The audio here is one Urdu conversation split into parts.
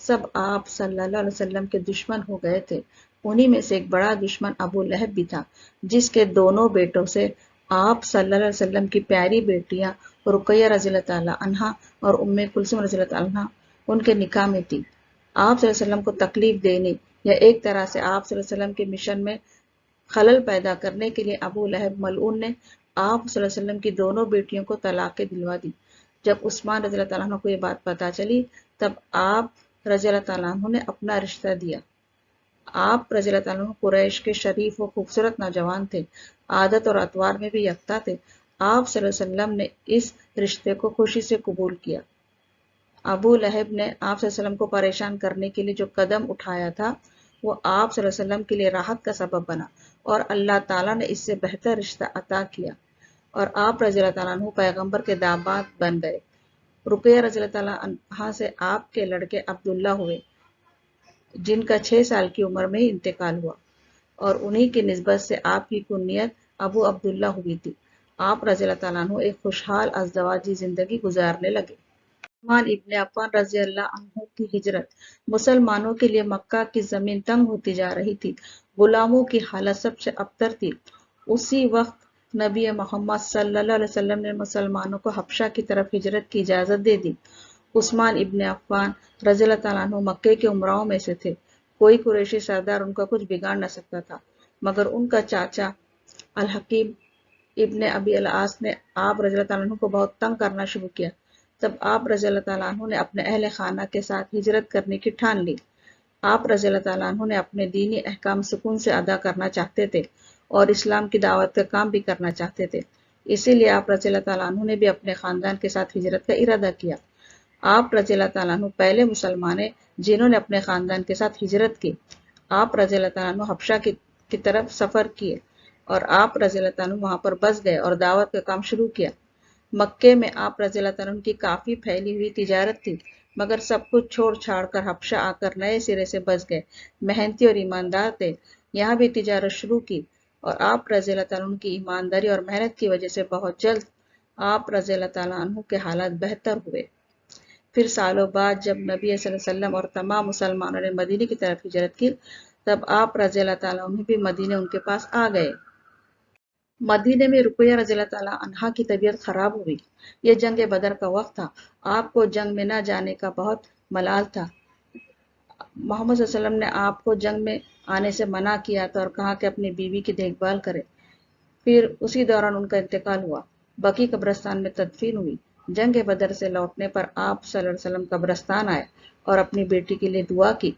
سب آپ صلی اللہ علیہ وسلم کے دشمن ہو گئے تھے۔ انہی میں سے ایک بڑا دشمن ابو لہب بھی تھا، جس کے دونوں بیٹوں سے آپ صلی اللہ علیہ وسلم کی پیاری بیٹیاں رقیہ رضی اللہ تعالیٰ عنہا اور ام کلثوم رضی اللہ تعالیٰ عنہا ان کے نکاح میں تھی۔ آپ صلی اللہ علیہ وسلم کو تکلیف دینے یا ایک طرح سے آپ صلی اللہ علیہ وسلم کے مشن میں خلل پیدا کرنے کے لیے ابو لہب ملعون نے آپ صلی اللہ علیہ وسلم کی دونوں بیٹیوں کو طلاقیں دلوا دی۔ جب عثمان رضی اللہ تعالیٰ عنہ کو یہ بات پتہ چلی، تب آپ رضی اللہ تعالیٰ عنہ نے اپنا رشتہ دیا۔ آپ رضی اللہ تعالیٰ عنہ قریش کے شریف و خوبصورت نوجوان تھے، عادت اور اطوار میں بھی یکتا تھے۔ آپ صلی اللہ علیہ وسلم نے اس رشتے کو خوشی سے قبول کیا۔ ابو لہب نے آپ صلی اللہ علیہ وسلم کو پریشان کرنے کے لیے جو قدم اٹھایا تھا، وہ آپ صلی اللہ علیہ وسلم کے لیے راحت کا سبب بنا، اور اللہ تعالیٰ نے اس سے بہتر رشتہ عطا کیا، اور آپ رضی اللہ تعالیٰ عنہ پیغمبر کے داماد بن گئے۔ رقیہ رضی اللہ تعالیٰ عنہا سے آپ کے لڑکے عبداللہ ہوئے، جن کا 6 سال کی عمر میں ہی انتقال ہوا، اور انہی کی نسبت سے آپ کی کنیت ابو عبداللہ ہوئی تھی۔ آپ رضی اللہ تعالیٰ عنہ ایک خوشحال ازدواجی زندگی گزارنے لگے۔ عثمان ابن عفان رضی اللہ عنہ کی ہجرت۔ مسلمانوں کے لیے مکہ کی زمین تنگ ہوتی جا رہی تھی، غلاموں کی حالت سب سے ابتر تھی۔ اسی وقت نبی محمد صلی اللہ علیہ وسلم نے مسلمانوں کو حبشہ کی طرف ہجرت کی اجازت دے دی۔ عثمان ابن عفان رضی اللہ تعالیٰ عنہ مکے کے امراؤں میں سے تھے۔ کوئی قریشی سردار ان کا کچھ بگاڑ نہ سکتا تھا، مگر ان کا چاچا الحکیم ابن ابی العاص نے آپ رضی اللہ تعالیٰ عنہ کو بہت تنگ کرنا شروع کیا۔ تب آپ رضی اللہ تعالیٰ عنہ نے اپنے اہل خانہ کے ساتھ ہجرت کرنے کی ٹھان لی۔ آپ رضی اللہ تعالیٰ عنہ نے اپنے دینی احکام سکون سے ادا کرنا چاہتے تھے، اور اسلام کی دعوت کا کام بھی کرنا چاہتے تھے۔ اسی لیے آپ رضی اللہ تعالیٰ عنہ نے بھی اپنے خاندان کے ساتھ ہجرت کا ارادہ کیا۔ آپ رضی اللہ تعالیٰ عنہ پہلے مسلمان ہیں جنہوں نے اپنے خاندان کے ساتھ ہجرت کی۔ آپ رضی اللہ تعالیٰ عنہ حبشہ کی طرف سفر کیے، اور آپ رضی اللہ تعالیٰ عنہ وہاں پر بس گئے اور دعوت کا کام شروع کیا۔ مکے میں آپ رضی اللہ تعالیٰ عنہ کی کافی پھیلی ہوئی تجارت تھی، مگر سب کچھ چھوڑ چھاڑ کر حبشہ آ کر نئے سرے سے بس گئے۔ محنتی اور ایماندار تھے، یہاں بھی تجارت شروع کی، اور آپ رضی اللہ تعالیٰ عنہ کی ایمانداری اور محنت کی وجہ سے بہت جلد آپ رضی اللہ تعالیٰ عنہ کے حالات بہتر ہوئے۔ پھر سالوں بعد جب نبی صلی اللہ علیہ وسلم اور تمام مسلمانوں نے مدینے کی طرف ہجرت کی، تب آپ رضی اللہ تعالیٰ عنہ بھی مدینے ان کے پاس آ گئے۔ مدینے میں رقیہ رضی اللہ تعالیٰ عنہا کی طبیعت خراب ہوئی۔ یہ جنگ بدر کا وقت تھا، آپ کو جنگ میں نہ جانے کا بہت ملال تھا۔ محمد صلی اللہ علیہ وسلم نے آپ کو جنگ میں آنے سے منع کیا تھا اور کہا کہ اپنی بیوی کی دیکھ بھال کرے۔ پھر اسی دوران ان کا انتقال ہوا، بقی قبرستان میں تدفین ہوئی۔ جنگ بدر سے لوٹنے پر آپ صلی اللہ علیہ وسلم قبرستان آئے اور اپنی بیٹی کے لیے دعا کی۔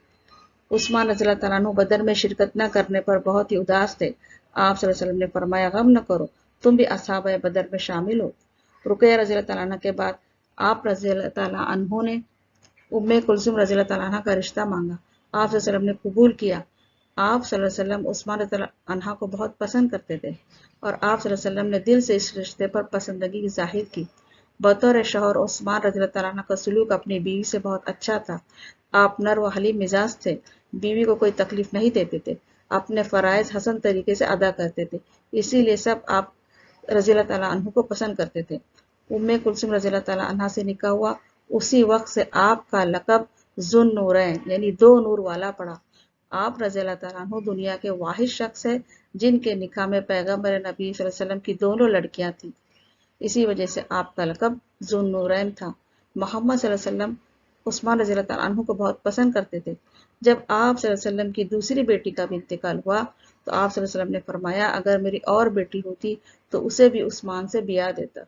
عثمان رضی اللہ تعالیٰ عنہ بدر میں شرکت نہ کرنے پر بہت ہی اداس تھے۔ آپ صلی اللہ علیہ وسلم نے فرمایا، غم نہ کرو، تم بھی اصحاب بدر میں شامل ہو۔ رقیہ رضی اللہ تعالیٰ عنہ کے بعد آپ رضی اللہ تعالیٰ عنہ نے ام کلثوم رضی اللہ تعالیٰ عنہ کا رشتہ مانگا۔ آپ صلی اللہ علیہ وسلم نے قبول کیا۔ آپ صلی اللہ علیہ وسلم عثمان رضی اللہ عنہ کو بہت پسند کرتے تھے، اور آپ صلی اللہ علیہ وسلم نے دل سے اس رشتے پر پسندگی ظاہر کی۔ بطور شوہر عثمان رضی اللہ تعالیٰ عنہ کا سلوک اپنی بیوی سے بہت اچھا تھا۔ آپ نر و حلیم مزاج تھے، بیوی کو کوئی تکلیف نہیں دیتے تھے، اپنے فرائض حسن طریقے سے ادا کرتے تھے، اسی لیے سب آپ رضی اللہ تعالیٰ عنہ کو پسند کرتے تھے۔ ام کلثوم رضی اللہ تعالیٰ عنہ سے نکاح ہوا، اسی وقت سے آپ کا لقب ذو النورین یعنی دو نور والا پڑا۔ آپ رضی اللہ تعالیٰ عنہ دنیا کے واحد شخص ہے جن کے نکاح میں پیغمبر نبی صلی اللہ علیہ وسلم کی دونوں لڑکیاں تھیں، اسی وجہ سے آپ کا لقب ذو النورین تھا۔ محمد صلی اللہ علیہ وسلم عثمان رضی اللہ تعالیٰ عنہ کو بہت پسند کرتے تھے۔ جب آپ صلی اللہ علیہ وسلم کی دوسری بیٹی کا بھی انتقال ہوا تو آپ صلی اللہ علیہ وسلم نے فرمایا، اگر میری اور بیٹی ہوتی تو اسے بھی عثمان سے بیاہ دیتا۔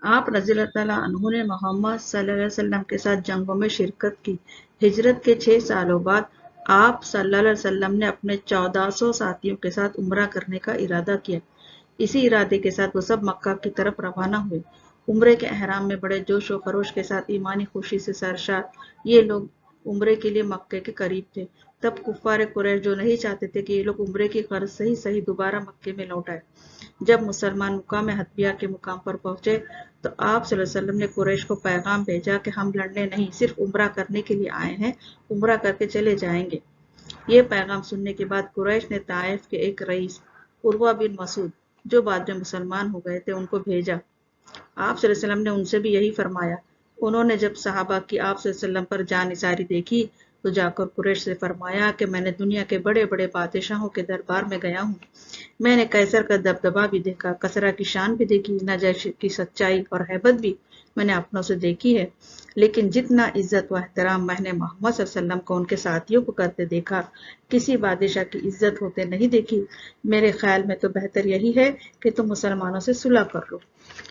آپ رضی اللہ تعالیٰ عنہ نے محمد صلی اللہ علیہ وسلم کے ساتھ جنگوں میں شرکت کی۔ ہجرت کے 6 سالوں بعد آپ صلی اللہ علیہ وسلم نے اپنے 1400 ساتھیوں کے ساتھ عمرہ کرنے کا ارادہ کیا۔ اسی ارادے کے ساتھ وہ سب مکہ کی طرف روانہ ہوئے۔ عمرے کے احرام میں بڑے جوش و خروش کے ساتھ ایمانی خوشی سے سرشار یہ لوگ عمرے کے لیے مکے کے قریب تھے۔ تب کفار قریش جو نہیں چاہتے تھے کہ یہ لوگ عمرے کی غرض سے ہی صحیح دوبارہ مکے میں لوٹ آئے، جب مسلمان مقام حدیبیہ کے مقام پر پہنچے تو آپ صلی اللہ علیہ وسلم نے قریش کو پیغام بھیجا کہ ہم لڑنے نہیں، صرف عمرہ کرنے کے لیے آئے ہیں، عمرہ کر کے چلے جائیں گے۔ یہ پیغام سننے کے بعد قریش نے طائف کے ایک رئیس عروہ بن مسعود جو بعد میں مسلمان ہو گئے تھے ان کو بھیجا۔ آپ صلی اللہ علیہ وسلم نے ان سے بھی یہی فرمایا۔ انہوں نے جب صحابہ کی آپ صلی اللہ علیہ وسلم پر جانثاری دیکھی تو جا کر قریش سے فرمایا کہ میں نے دنیا کے بڑے بڑے بادشاہوں کے دربار میں گیا ہوں، میں نے قیصر کا دبدبہ بھی دیکھا، کسریٰ کی شان بھی دیکھی، نجاشی کی سچائی اور ہیبت بھی میں نے اپنوں سے دیکھی ہے، لیکن جتنا عزت و احترام میں نے محمد صلی اللہ علیہ وسلم کو ان کے ساتھیوں کو کرتے دیکھا، کسی بادشاہ کی عزت ہوتے نہیں دیکھی۔ میرے خیال میں تو بہتر یہی ہے کہ تم مسلمانوں سے صلح کر لو۔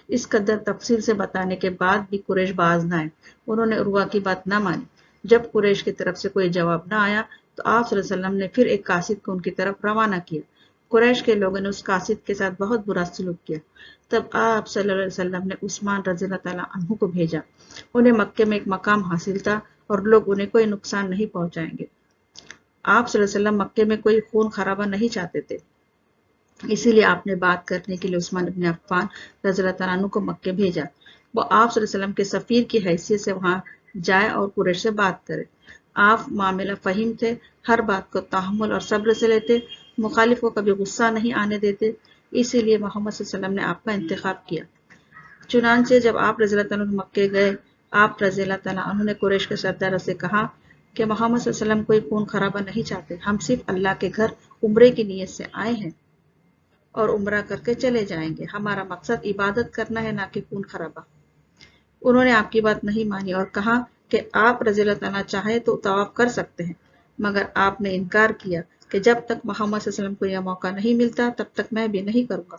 اس قدر تفصیل سے بتانے کے بعد بھی قریش باز نہ آئے، انہوں نے عروہ کی بات نہ مانی۔ جب قریش کی طرف سے کوئی جواب نہ آیا تو آپ صلی اللہ علیہ وسلم نے پھر ایک قاصد کو ان کی طرف روانہ کیا۔ قریش کے لوگوں نے اس قاصد کے ساتھ بہت برا سلوک کیا۔ تب آپ صلی اللہ علیہ وسلم نے عثمان رضی اللہ تعالیٰ عنہ کو بھیجا۔ انہیں مکے میں ایک مقام حاصل تھا اور لوگ انہیں کوئی نقصان نہیں پہنچائیں گے۔ آپ صلی اللہ علیہ وسلم مکے میں کوئی خون خرابہ نہیں چاہتے تھے، اسی لیے آپ نے بات کرنے کے لیے عثمان بن عفان رضی اللہ تعالیٰ عنہ کو مکے بھیجا۔ وہ آپ صلی اللہ علیہ وسلم کے سفیر کی حیثیت سے وہاں جائے اور قریش سے بات کرے۔ آپ معاملہ فہیم تھے، ہر بات کو تحمل اور صبر سے لیتے، مخالف کو کبھی غصہ نہیں آنے دیتے، اسی لیے محمد صلی اللہ علیہ وسلم نے آپ کا انتخاب کیا۔ چنانچہ جب آپ رضی اللہ تعالیٰ عنہ مکے گئے، آپ رضی اللہ تعالیٰ عنہ نے قریش کے سرداروں سے کہا کہ محمد صلی اللہ علیہ وسلم کوئی خون خرابہ نہیں چاہتے، ہم صرف اللہ کے گھر عمرے کی نیت سے آئے ہیں اور عمرہ کر کے چلے جائیں گے، ہمارا مقصد عبادت کرنا ہے نہ کہ خون خرابہ۔ انہوں نے آپ کی بات نہیں مانی اور کہا کہ آپ رضی اللہ تعالیٰ چاہے تو طواف کر سکتے ہیں، مگر آپ نے انکار کیا کہ جب تک محمد صلی اللہ علیہ وسلم کو یہ موقع نہیں ملتا تب تک میں بھی نہیں کروں گا۔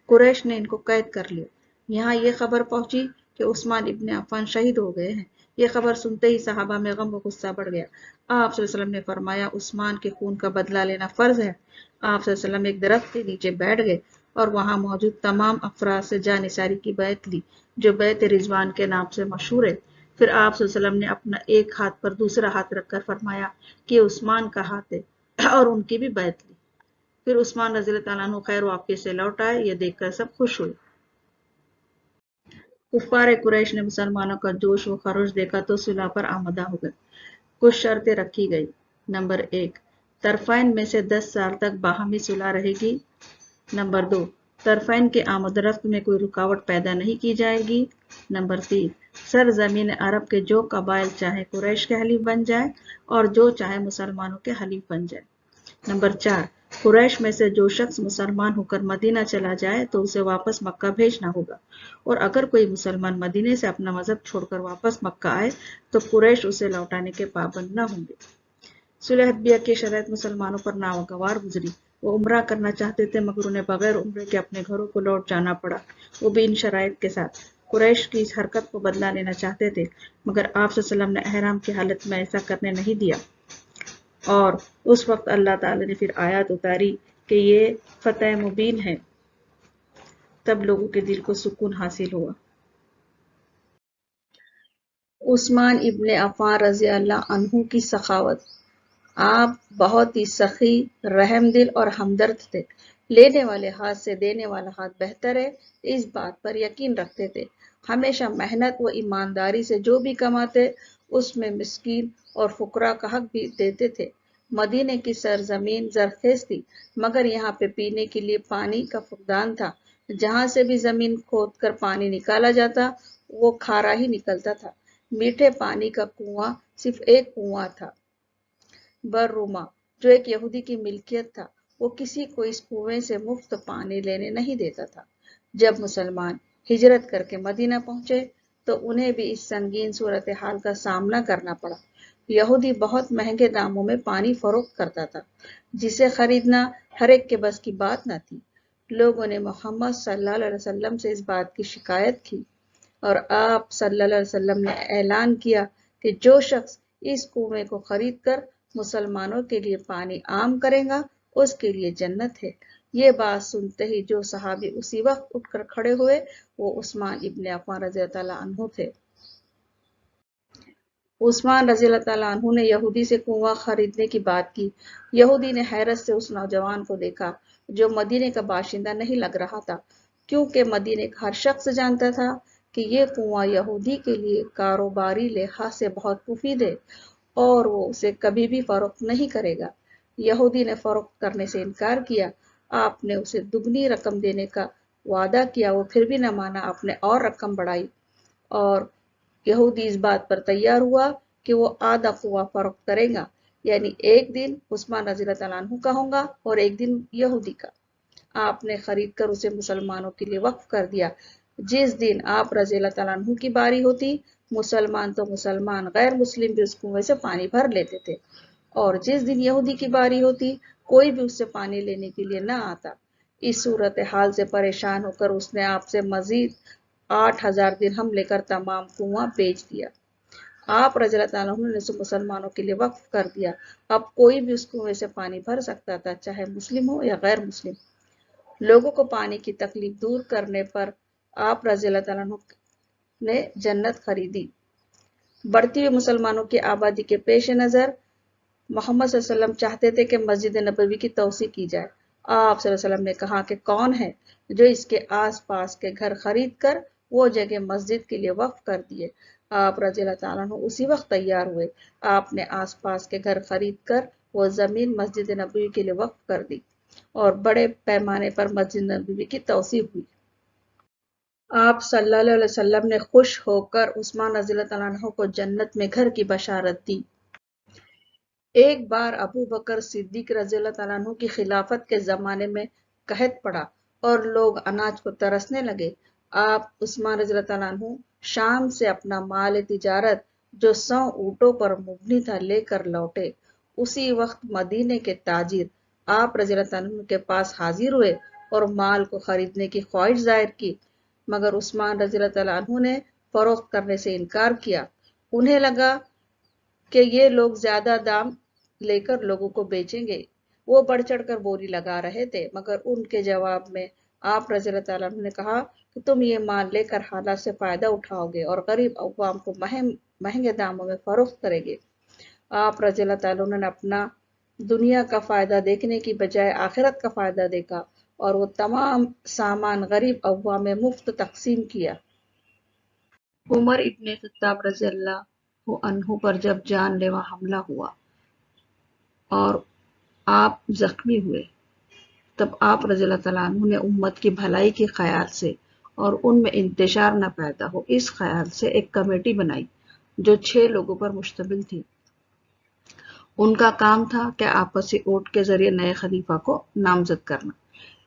قریش نے ان کو قید کر لیا۔ یہاں یہ خبر پہنچی کہ عثمان ابن عفان شہید ہو گئے ہیں۔ یہ خبر سنتے ہی صحابہ میں غم و غصہ بڑھ گیا۔ آپ صلی اللہ علیہ وسلم نے فرمایا عثمان کے خون کا بدلہ لینا فرض ہے۔ آپ صلی اللہ علیہ وسلم ایک درخت کے نیچے بیٹھ گئے اور وہاں موجود تمام افراد سے جانثاری کی بیعت لی، جو بیعت رضوان کے نام سے مشہور ہے۔ پھر آپ صلی اللہ علیہ وسلم نے اپنا ایک ہاتھ پر دوسرا ہاتھ رکھ کر فرمایا کہ عثمان کا ہاتھ ہے اور ان کی بھی بیعت لی۔ پھر عثمان رضی اللہ تعالیٰ عنہ خیر و عافیت سے لوٹ آئے، یہ دیکھ کر سب خوش ہوئے۔ کفار قریش نے مسلمانوں کا جوش و خروش دیکھا تو صلح پر آمادہ ہو گئے۔ کچھ شرطیں رکھی گئی۔ نمبر 1، طرفین میں سے 10 سال تک باہمی صلح رہے گی۔ نمبر 2، طرفین کے آمد و رفت میں کوئی رکاوٹ پیدا نہیں کی جائے گی۔ نمبر 3، سرزمین عرب کے جو قبائل چاہے قریش کے حلیف بن جائے اور جو چاہے مسلمانوں کے حلیف بن جائے۔ نمبر 4، قریش میں سے جو شخص مسلمان ہو کر مدینہ چلا جائے تو اسے واپس مکہ بھیجنا ہوگا، اور اگر کوئی مسلمان مدینے سے اپنا مذہب چھوڑ کر واپس مکہ آئے تو قریش اسے لوٹانے کے پابند نہ ہوں گے۔ صلح حدیبیہ کی شرائط مسلمانوں پر ناگوار گزری۔ وہ عمرہ کرنا چاہتے تھے مگر انہیں بغیر عمرے کے اپنے گھروں کو لوٹ جانا پڑا، وہ بھی ان شرائط کے ساتھ۔ قریش کی اس حرکت کو بدلہ لینا چاہتے تھے مگر آپ صلی اللہ علیہ وسلم نے احرام کی حالت میں ایسا کرنے نہیں دیا، اور اس وقت اللہ تعالی نے پھر آیات اتاری کہ یہ فتح مبین ہے۔ تب لوگوں کے دل کو سکون حاصل ہوا۔ عثمان ابن عفان رضی اللہ عنہ کی سخاوت۔ آپ بہت ہی سخی، رحم دل اور ہمدرد تھے۔ لینے والے ہاتھ سے دینے والا ہاتھ بہتر ہے، اس بات پر یقین رکھتے تھے۔ ہمیشہ محنت و ایمانداری سے جو بھی کماتے اس میں مسکین اور فقراء کا حق بھی دیتے تھے۔ مدینے کی سرزمین زرخیز تھی مگر یہاں پہ پینے کے لیے پانی کا فقدان تھا۔ جہاں سے بھی زمین کھود کر پانی نکالا جاتا وہ کھارا ہی نکلتا تھا۔ میٹھے پانی کا کنواں صرف ایک کنواں تھا، برروما، جو ایک یہودی کی ملکیت تھا۔ وہ کسی کو اس کنویں سے مفت پانی لینے نہیں دیتا تھا۔ جب مسلمان ہجرت کر کے مدینہ پہنچے تو انہیں بھی اس سنگین صورتحال کا سامنا کرنا پڑا۔ یہودی بہت مہنگے داموں میں پانی فروخت کرتا تھا جسے خریدنا ہر ایک کے بس کی بات نہ تھی۔ لوگوں نے محمد صلی اللہ علیہ وسلم سے اس بات کی شکایت کی اور آپ صلی اللہ علیہ وسلم نے اعلان کیا کہ جو شخص اس کنویں کو خرید کر مسلمانوں کے لیے پانی عام کرے گا اس کے لیے جنت ہے۔ یہ بات سنتے ہی جو صحابی اسی وقت اٹھ کر کھڑے ہوئے وہ عثمان ابن عفان رضی اللہ عنہ تھے۔ عثمان رضی اللہ تعالیٰ عنہ نے یہودی سے کنواں خریدنے کی بات کی۔ یہودی نے حیرت سے اس نوجوان کو دیکھا جو مدینے کا باشندہ نہیں لگ رہا تھا، کیونکہ مدینے کا ہر شخص جانتا تھا کہ یہ کنواں یہودی کے لیے کاروباری لحاظ سے بہت مفید ہے اور وہ اسے کبھی بھی فروخت نہیں کرے گا۔ یہودی نے فروخت کرنے سے انکار کیا۔ آپ نے اسے دگنی رقم دینے کا وعدہ کیا، وہ پھر بھی نہ مانا۔ آپ نے اور رقم بڑھائی اور یہودی اس بات پر تیار ہوا کہ وہ آدھا خوا فروخت کرے گا، یعنی ایک دن عثمان رضی اللہ تعالیٰ عنہ کا ہوگا اور ایک دن یہودی کا۔ آپ نے خرید کر اسے مسلمانوں کے لیے وقف کر دیا۔ جس دن آپ رضی اللہ تعالیٰ عنہ کی باری ہوتی، مسلمان تو مسلمان غیر مسلم بھی اس کنویں سے پانی بھر لیتے تھے، اور جس دن یہودی کی باری ہوتی کوئی بھی اس سے پانی لینے کے لیے نہ آتا۔ اس صورتحال سے پریشان ہو کر اس نے آپ سے مزید 8,000 درہم لے کر تمام کنواں بیچ دیا۔ آپ رضی اللہ تعالیٰ عنہ نے اسے مسلمانوں کے لیے وقف کر دیا۔ اب کوئی بھی اس کنویں سے پانی بھر سکتا تھا، چاہے مسلم ہو یا غیر مسلم۔ لوگوں کو پانی کی تکلیف دور کرنے پر آپ رضی اللہ تعالیٰ عنہ نے جنت خریدی۔ بڑھتی ہوئی مسلمانوں کی آبادی کے پیش نظر محمد صلی اللہ علیہ وسلم چاہتے تھے کہ مسجد نبوی کی توسیع کی جائے۔ آپ صلی اللہ علیہ وسلم نے کہا کہ کون ہے جو اس کے آس پاس کے گھر خرید کر وہ جگہ مسجد کے لیے وقف کر دیے۔ آپ رضی اللہ تعالیٰ عنہ اسی وقت تیار ہوئے۔ آپ نے آس پاس کے گھر خرید کر وہ زمین مسجد نبوی کے لیے وقف کر دی اور بڑے پیمانے پر مسجد نبوی کی توسیع ہوئی۔ آپ صلی اللہ علیہ وسلم نے خوش ہو کر عثمان رضی اللہ تعالیٰ عنہ کو جنت میں گھر کی بشارت دی۔ ایک بار ابو بکر صدیق رضی اللہ تعالیٰ عنہ کی خلافت کے زمانے میں قحط پڑا اور لوگ اناج کو ترسنے لگے۔ آپ عثمان رضی اللہ تعالیٰ عنہ شام سے اپنا مال تجارت جو 100 اونٹوں پر مبنی تھا لے کر لوٹے۔ اسی وقت مدینے کے تاجر آپ رضی اللہ تعالیٰ عنہ کے پاس حاضر ہوئے اور مال کو خریدنے کی خواہش ظاہر کی، مگر عثمان رضی اللہ تعالیٰ عنہ نے فروخت کرنے سے انکار کیا۔ انہیں لگا کہ یہ لوگ زیادہ دام لے کر لوگوں کو بیچیں گے۔ وہ بڑھ چڑھ کر بولی لگا رہے تھے، مگر ان کے جواب میں آپ رضی اللہ تعالیٰ عنہ نے کہا کہ تم یہ مال لے کر حالات سے فائدہ اٹھاؤ گے اور غریب عوام کو مہنگے داموں میں فروخت کرے گے۔ آپ رضی اللہ تعالیٰ عنہ نے اپنا دنیا کا فائدہ دیکھنے کی بجائے آخرت کا فائدہ دیکھا اور وہ تمام سامان غریب عوام میں مفت تقسیم کیا۔ عمر ابن خطاب رضی اللہ عنہ پر جب جان لیوا حملہ ہوا اور آپ زخمی ہوئے، تب آپ رضی اللہ تعالیٰ عنہ نے امت کی بھلائی کے خیال سے اور ان میں انتشار نہ پیدا ہو اس خیال سے ایک کمیٹی بنائی جو 6 لوگوں پر مشتمل تھی۔ ان کا کام تھا کہ آپسی ووٹ کے ذریعے نئے خلیفہ کو نامزد کرنا۔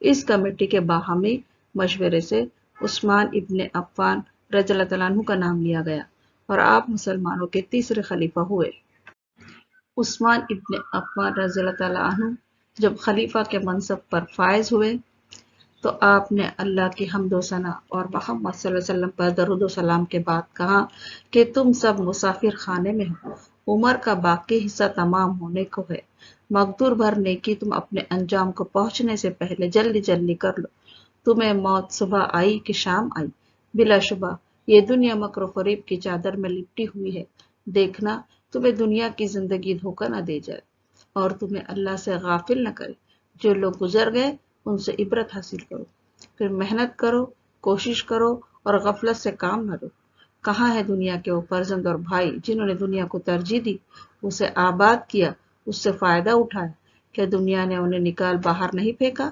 اس کمیٹی کے باہمی مشورے سے عثمان ابن عفان رضی اللہ تعالیٰ عنہ کا نام لیا گیا اور آپ مسلمانوں کے تیسرے خلیفہ ہوئے۔ عثمان ابن عفان رضی اللہ تعالیٰ عنہ جب خلیفہ کے منصب پر فائز ہوئے تو آپ نے اللہ کی حمد و ثنا اور محمد صلی اللہ علیہ وسلم پر درود و سلام کے بعد کہا کہ تم سب مسافر خانے میں ہو، عمر کا باقی حصہ تمام ہونے کو ہے، مقدور بھر نیکی تم اپنے انجام کو پہنچنے سے پہلے جلدی جلدی کر لو۔ تمہیں موت صبح آئی کہ شام آئی، بلا شبہ یہ دنیا مکر و فریب کی چادر میں لپٹی ہوئی ہے، دیکھنا تمہیں دنیا کی زندگی دھوکہ نہ دے جائے اور تمہیں اللہ سے غافل نہ کرے۔ جو لوگ گزر گئے ان سے عبرت حاصل کرو، پھر محنت کرو، کوشش کرو اور غفلت سے کام نہ لو۔ کہاں ہے دنیا کے وہ فرزند اور بھائی جنہوں نے دنیا کو ترجیح دی، اسے آباد کیا، اس سے فائدہ اٹھایا؟ کیا دنیا نے انہیں نکال باہر نہیں پھینکا؟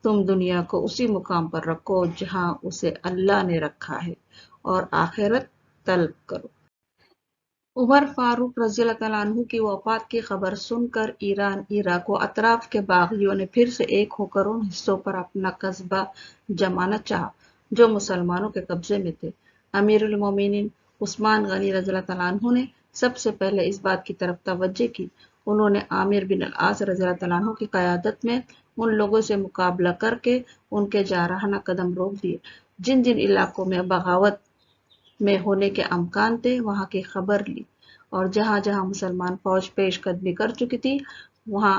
تم دنیا کو اسی مقام پر رکھو جہاں اسے اللہ نے رکھا ہے اور آخرت طلب کرو۔ عمر فاروق رضی اللہ تعالیٰ عنہ کی وفات کی خبر سن کر ایران، عراق و اطراف کے باغیوں نے پھر سے ایک ہو کر ان حصوں پر اپنا قصبہ جمانا چاہا جو مسلمانوں کے قبضے میں تھے۔ امیر المومنین عثمان غنی رضی اللہ تعالیٰ عنہ نے سب سے پہلے اس بات کی طرف توجہ کی۔ انہوں نے عامر بن العاص رضی اللہ تعالیٰ عنہ کی قیادت میں ان لوگوں سے مقابلہ کر کے ان کے جارحانہ قدم روک دیے۔ جن جن علاقوں میں بغاوت میں ہونے کے امکان تھے وہاں کی خبر لی اور جہاں جہاں مسلمان فوج پیش قدمی کر چکی تھی وہاں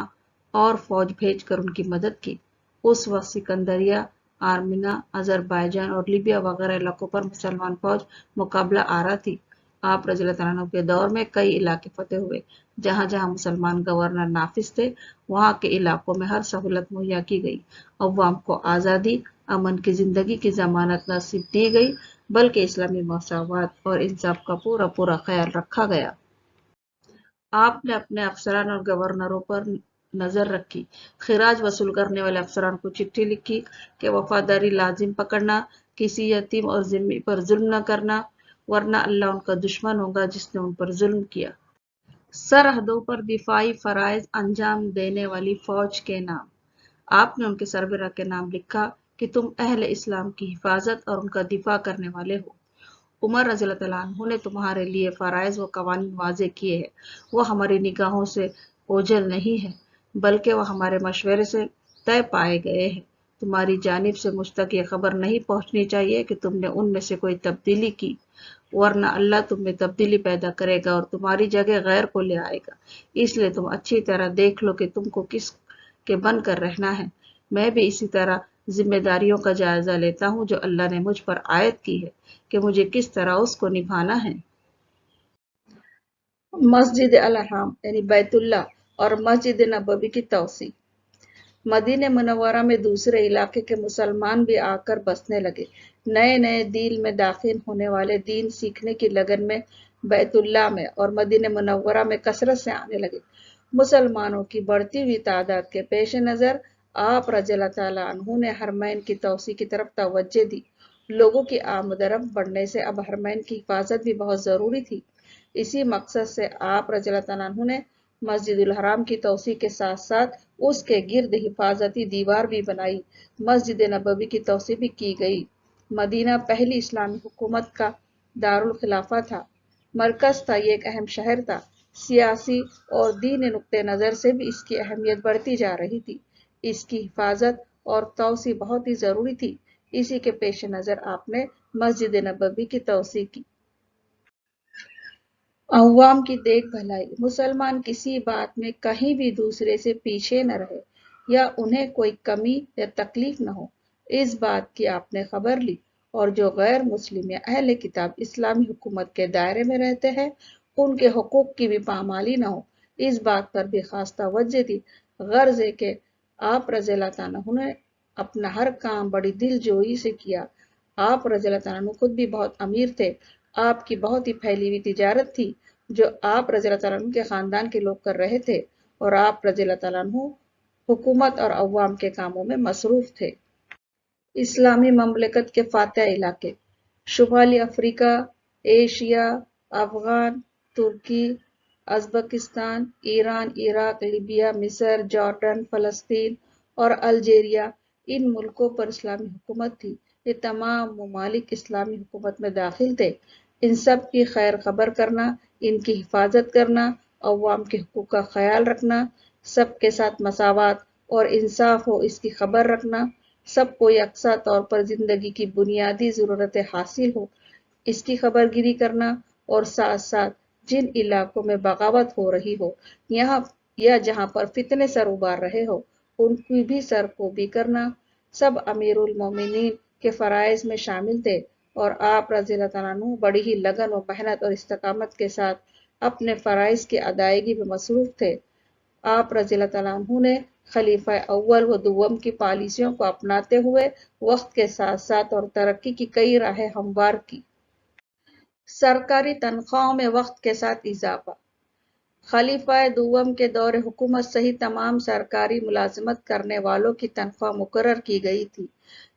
اور فوج بھیج کر ان کی مدد کی۔ اس وقت سکندریہ، آرمینا، آذربائیجان اور لیبیا وغیرہ علاقوں پر مسلمان فوج مقابلہ آرا تھی۔ آپ رضی اللہ تعالیٰ عنہ کے دور میں کئی علاقے فتح ہوئے۔ جہاں جہاں مسلمان گورنر نافذ تھے وہاں کے علاقوں میں ہر سہولت مہیا کی گئی، عوام کو آزادی، امن کی زندگی کی ضمانت نہ صرف دی گئی بلکہ اسلامی مساوات اور انصاف کا پورا پورا خیال رکھا گیا۔ آپ نے اپنے افسران اور گورنروں پر نظر رکھی، خراج وصول کرنے والے افسران کو چٹھی لکھی کہ وفاداری لازم پکڑنا، کسی یتیم اور ذمہ پر ظلم نہ کرنا، ورنہ اللہ ان کا دشمن ہوگا جس نے ان پر ظلم کیا۔ سرحدوں پر دفاعی فرائض انجام دینے والی فوج کے نام۔ آپ نے ان کے سربراہ کے نام لکھا کہ تم اہل اسلام کی حفاظت اور ان کا دفاع کرنے والے ہو۔ عمر رضی اللہ عنہ نے تمہارے لیے فرائض و قوانین واضح کیے ہیں۔ وہ ہماری نگاہوں سے اوجھل نہیں ہے بلکہ وہ ہمارے مشورے سے طے پائے گئے ہیں۔ تمہاری جانب سے مجھ تک یہ خبر نہیں پہنچنی چاہیے کہ تم نے ان میں سے کوئی تبدیلی کی، ورنہ اللہ تم میں تبدیلی پیدا کرے گا اور تمہاری جگہ غیر کو لے آئے گا۔ اس لیے تم اچھی طرح دیکھ لو کہ تم کو کس کے بن کر رہنا ہے۔ میں بھی اسی طرح ذمہ داریوں کا جائزہ لیتا ہوں جو اللہ نے مجھ پر عائد کی ہے کہ مجھے کس طرح اس کو نبھانا ہے۔ مسجد الحرام یعنی بیت اللہ اور مسجد نبوی کی توسیع۔ مدینہ منورہ میں دوسرے علاقے کے مسلمان بھی آ کر بسنے لگے۔ نئے نئے دین میں داخل ہونے والے دین سیکھنے کی لگن میں بیت اللہ میں اور مدینہ منورہ میں کثرت سے آنے لگے۔ مسلمانوں کی بڑھتی ہوئی تعداد کے پیش نظر آپ رضی اللہ تعالیٰ عنہ نے حرمین کی توسیع کی طرف توجہ دی۔ لوگوں کی آمد و رفت بڑھنے سے اب حرمین کی حفاظت بھی بہت ضروری تھی۔ اسی مقصد سے آپ رضی اللہ تعالیٰ عنہ نے مسجد الحرام کی توسیع کے ساتھ ساتھ اس کے گرد حفاظتی دیوار بھی بنائی۔ مسجد نبوی کی توسیع بھی کی گئی۔ مدینہ پہلی اسلامی حکومت کا دارالخلافہ تھا، مرکز تھا، یہ ایک اہم شہر تھا۔ سیاسی اور دینی نقطہ نظر سے بھی اس کی اہمیت بڑھتی جا رہی تھی۔ اس کی حفاظت اور توسیع بہت ہی ضروری تھی۔ اسی کے پیش نظر آپ نے مسجد نبوی کی توسیع کی۔ عوام کی دیکھ بھلائی۔ مسلمان کسی بات میں کہیں بھی دوسرے سے پیچھے نہ رہے یا انہیں کوئی کمی یا تکلیف نہ ہو، اس بات کی آپ نے خبر لی، اور جو غیر مسلم یا اہل کتاب اسلامی حکومت کے دائرے میں رہتے ہیں ان کے حقوق کی بھی پامالی نہ ہو، اس بات پر بھی خاص توجہ دی۔ غرض ہے کہ آپ رضی اللہ عنہ نے اپنا ہر کام بڑی دل جوئی سے کیا۔ آپ رضی اللہ عنہ خود بھی بہت امیر تھے۔ آپ کی بہت ہی پھیلی ہوئی تجارت تھی جو آپ رضی اللہ عنہ کے خاندان کے لوگ کر رہے تھے، اور آپ رضی اللہ عنہ حکومت اور عوام کے کاموں میں مصروف تھے۔ اسلامی مملکت کے فاتح علاقے: شمالی افریقہ، ایشیا، افغان، ترکی، ازبکستان، ایران، عراق، لیبیا، مصر، جارڈن، فلسطین اور الجیریا۔ ان ملکوں پر اسلامی حکومت تھی۔ یہ تمام ممالک اسلامی حکومت میں داخل تھے۔ ان سب کی خیر خبر کرنا، ان کی حفاظت کرنا، عوام کے حقوق کا خیال رکھنا، سب کے ساتھ مساوات اور انصاف ہو اس کی خبر رکھنا، سب کو یکساں طور پر زندگی کی بنیادی ضرورتیں حاصل ہو اس کی خبر گیری کرنا، اور ساتھ ساتھ جن علاقوں میں بغاوت ہو رہی ہو یہاں یا جہاں پر فتنے سر ابار رہے ہو ان کی بھی سرکوبی کرنا، سب امیر المومنین کے فرائض میں شامل تھے، اور آپ رضی اللہ عنہ بڑی ہی لگن و محنت اور استقامت کے ساتھ اپنے فرائض کی ادائیگی میں مصروف تھے۔ آپ رضی اللہ عنہ نے خلیفہ اول و دوم کی پالیسیوں کو اپناتے ہوئے وقت کے ساتھ ساتھ اور ترقی کی کئی راہیں ہموار کی۔ سرکاری تنخواہوں میں وقت کے ساتھ اضافہ۔ خلیفہ دوم کے دور حکومت سے ہی تمام سرکاری ملازمت کرنے والوں کی تنخواہ مقرر کی گئی تھی۔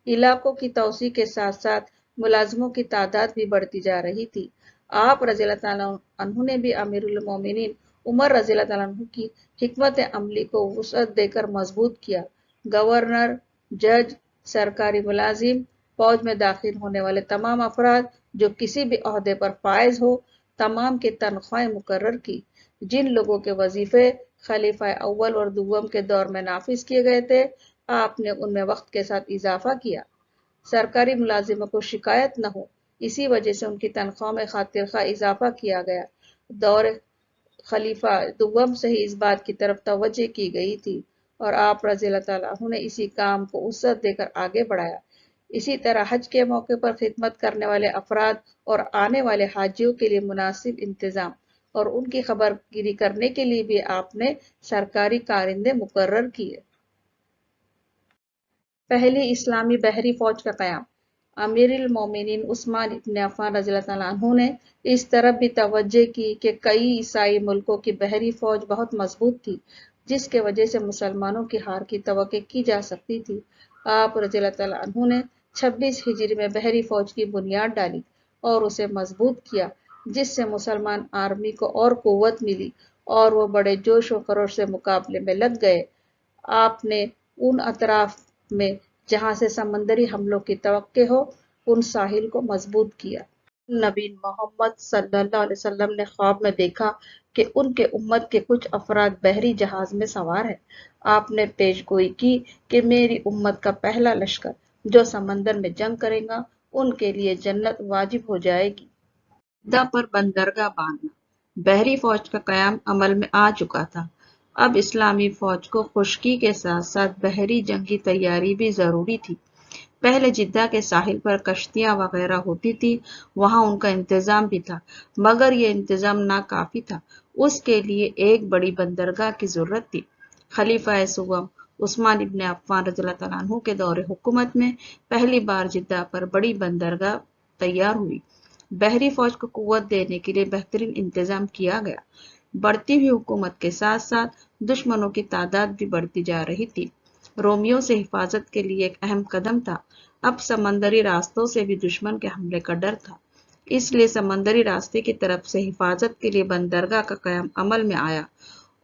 علاقوں کی توسیع کے ساتھ ساتھ ملازموں کی تعداد بھی بڑھتی جا رہی تھی۔ آپ رضی اللہ عنہ نے بھی امیر المومنین عمر رضی اللہ عنہ کی حکمت عملی کو وسعت دے کر مضبوط کیا۔ گورنر، جج، سرکاری ملازم، فوج میں داخل ہونے والے تمام افراد جو کسی بھی عہدے پر فائز ہو، تمام کی تنخواہیں مقرر کی۔ جن لوگوں کے وظیفے خلیفہ اول اور دوم کے دور میں نافذ کیے گئے تھے آپ نے ان میں وقت کے ساتھ اضافہ کیا۔ سرکاری ملازموں کو شکایت نہ ہو اسی وجہ سے ان کی تنخواہ میں خاطر خواہ اضافہ کیا گیا۔ دور خلیفہ دوم سے ہی اس بات کی طرف توجہ کی گئی تھی، اور آپ رضی اللہ عنہ نے اسی کام کو وسعت دے کر آگے بڑھایا۔ اسی طرح حج کے موقع پر خدمت کرنے والے افراد اور آنے والے حاجیوں کے لیے مناسب انتظام اور ان کی خبر گیری کرنے کے لیے بھی آپ نے سرکاری کارندے مقرر کیے۔ پہلی اسلامی بحری فوج کا قیام۔ امیر المومنین عثمان ابن عفان رضی اللہ عنہ نے اس طرف بھی توجہ کی کہ کئی عیسائی ملکوں کی بحری فوج بہت مضبوط تھی جس کے وجہ سے مسلمانوں کی ہار کی توقع کی جا سکتی تھی۔ آپ رضی اللہ عنہ نے 26 ہجری میں بحری فوج کی بنیاد ڈالی۔ اور اسے مضبوط کیا، جس سے مسلمان آرمی کو اور قوت ملی اور وہ بڑے جوش و خروش سے مقابلے میں لگ گئے۔ آپ نے ان اطراف میں جہاں سے سمندری حملوں کی توقع ہو، ان ساحل کو مضبوط کیا۔ نبی محمد صلی اللہ علیہ وسلم نے خواب میں دیکھا کہ ان کے امت کے کچھ افراد بحری جہاز میں سوار ہیں۔ آپ نے پیش گوئی کی کہ میری امت کا پہلا لشکر جو سمندر میں جنگ کرے گا، ان کے لیے جنت واجب ہو جائے گی۔ جدہ پر بندرگاہ باندھنا۔ بحری فوج کا قیام عمل میں آ چکا تھا۔ اب اسلامی فوج کو خشکی کے ساتھ ساتھ بحری جنگی تیاری بھی ضروری تھی۔ پہلے جدہ کے ساحل پر کشتیاں وغیرہ ہوتی تھی، وہاں ان کا انتظام بھی تھا، مگر یہ انتظام ناکافی تھا۔ اس کے لیے ایک بڑی بندرگاہ کی ضرورت تھی۔ خلیفہ سوم عثمان ابن عفان رضی اللہ تعالیٰ عنہ کے دور حکومت میں پہلی بار جدہ پر بڑی بندرگاہ تیار ہوئی۔ بحری فوج کو قوت دینے کے لیے بہترین انتظام کیا گیا۔ بڑھتی ہوئی حکومت کے ساتھ ساتھ دشمنوں کی تعداد بھی بڑھتی جا رہی تھی۔ رومیوں سے حفاظت کے لیے ایک اہم قدم تھا۔ اب سمندری راستوں سے بھی دشمن کے حملے کا ڈر تھا، اس لیے سمندری راستے کی طرف سے حفاظت کے لیے بندرگاہ کا قیام عمل میں آیا۔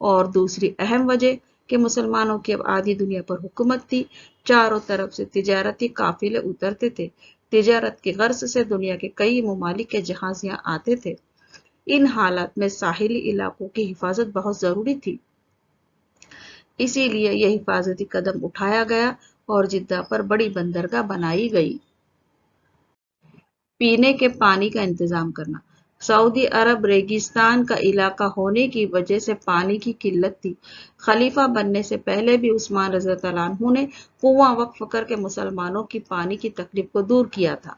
اور دوسری اہم وجہ کہ مسلمانوں کی اب آدھی دنیا پر حکومت تھی، چاروں طرف سے تجارتی قافلے اترتے تھے۔ تجارت کی غرض سے دنیا کے کئی ممالک کے جہاز یہاں آتے تھے۔ ان حالات میں ساحلی علاقوں کی حفاظت بہت ضروری تھی، اسی لیے یہ حفاظتی قدم اٹھایا گیا اور جدہ پر بڑی بندرگاہ بنائی گئی۔ پینے کے پانی کا انتظام کرنا۔ سعودی عرب ریگستان کا علاقہ ہونے کی وجہ سے پانی کی قلت تھی۔ خلیفہ بننے سے پہلے بھی عثمان رضی اللہ عنہ نے کنواں وقف کر کے مسلمانوں کی پانی کی تکلیف کو دور کیا تھا،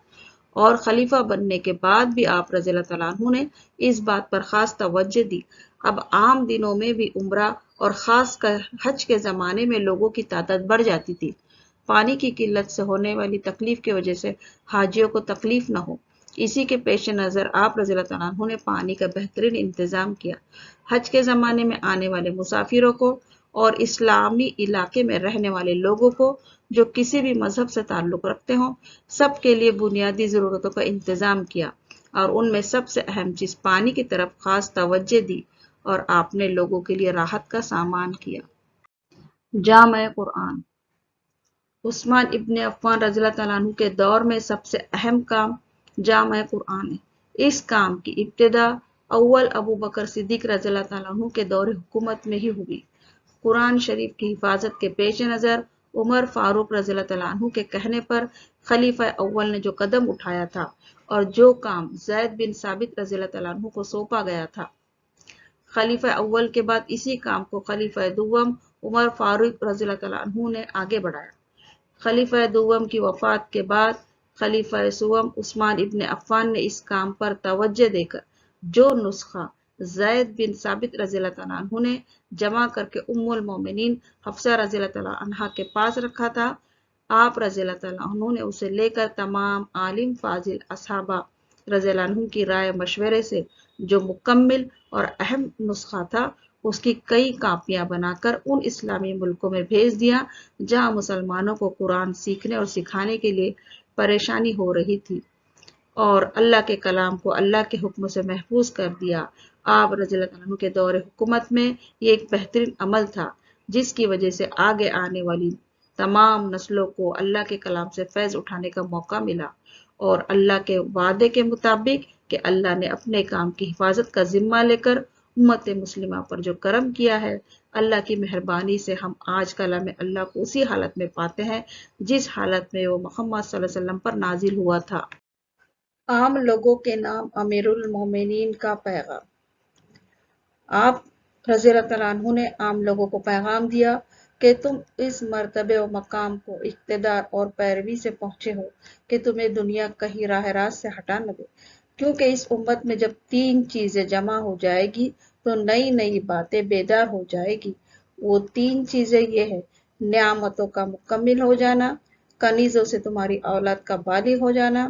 اور خلیفہ بننے کے بعد بھی آپ رضی اللہ عنہ نے اس بات پر خاص توجہ دی۔ اب عام دنوں میں بھی عمرہ اور خاص کر حج کے زمانے میں لوگوں کی تعداد بڑھ جاتی تھی۔ پانی کی قلت سے ہونے والی تکلیف کی وجہ سے حاجیوں کو تکلیف نہ ہو، اسی کے پیش نظر آپ رضی اللہ عنہ نے پانی کا بہترین انتظام کیا۔ حج کے زمانے میں آنے والے مسافروں کو اور اسلامی علاقے میں رہنے والے لوگوں کو جو کسی بھی مذہب سے تعلق رکھتے ہوں، سب کے لیے بنیادی ضرورتوں کا انتظام کیا، اور ان میں سب سے اہم چیز پانی کی طرف خاص توجہ دی، اور آپ نے لوگوں کے لیے راحت کا سامان کیا۔ جامع قرآن۔ عثمان ابن عفان رضی اللہ تعالیٰ عنہ کے دور میں سب سے اہم کام جامع قرآن ہے۔ اس کام کی ابتدا اول ابو بکر صدیق رضی اللہ تعالیٰ عنہ کے دور حکومت میں ہی ہوئی۔ قرآن شریف کی حفاظت کے پیش نظر عمر فاروق رضی اللہ تعالیٰ عنہ کے کہنے پر خلیفہ اول نے جو قدم اٹھایا تھا اور جو کام زید بن ثابت رضی اللہ تعالیٰ عنہ کو سونپا گیا تھا، خلیفہ اول کے بعد اسی کام کو خلیفہ دوم عمر فاروق رضی اللہ تعالیٰ عنہ نے آگے بڑھایا۔ خلیفہ دوم کی وفات کے بعد خلیفہ سوم عثمان ابن عفان نے اس کام پر توجہ دے کر جو نسخہ زید بن ثابت رضی اللہ تعالیٰ عنہ نے جمع کر کے ام المومنین حفصہ رضی اللہ تعالیٰ عنہ کے پاس رکھا تھا، آپ رضی اللہ تعالیٰ عنہ نے اسے لے کر تمام عالم فاضل اصحابہ رضی اللہ عنہ کی رائے مشورے سے جو مکمل اور اہم نسخہ تھا، اس کی کئی کاپیاں بنا کر ان اسلامی ملکوں میں بھیج دیا جہاں مسلمانوں کو قرآن سیکھنے اور سکھانے کے لیے پریشانی ہو رہی تھی، اور اللہ کے کلام کو اللہ کے حکم سے محفوظ کر دیا۔ آپ رضی اللہ عنہ کے دور حکومت میں یہ ایک بہترین عمل تھا، جس کی وجہ سے آگے آنے والی تمام نسلوں کو اللہ کے کلام سے فیض اٹھانے کا موقع ملا، اور اللہ کے وعدے کے مطابق کہ اللہ نے اپنے کام کی حفاظت کا ذمہ لے کر امت مسلمہ پر جو کرم کیا ہے، اللہ کی مہربانی سے ہم آج کلام اللہ کو اسی حالت میں پاتے ہیں جس حالت میں وہ محمد صلی اللہ علیہ وسلم پر نازل ہوا تھا۔ عام لوگوں کے نام امیر المومنین کا پیغام۔ آپ رضی اللہ تعالیٰ عنہ نے عام لوگوں کو پیغام دیا کہ تم اس مرتبے و مقام کو اقتدار اور پیروی سے پہنچے ہو کہ تمہیں دنیا کہیں راہ راست سے ہٹا نہ دے، کیونکہ اس امت میں جب تین چیزیں جمع ہو جائے گی تو نئی نئی باتیں بیدار ہو جائے گی۔ وہ تین چیزیں یہ ہے: نعمتوں کا مکمل ہو جانا، کنیزوں سے تمہاری اولاد کا بالغ ہو جانا،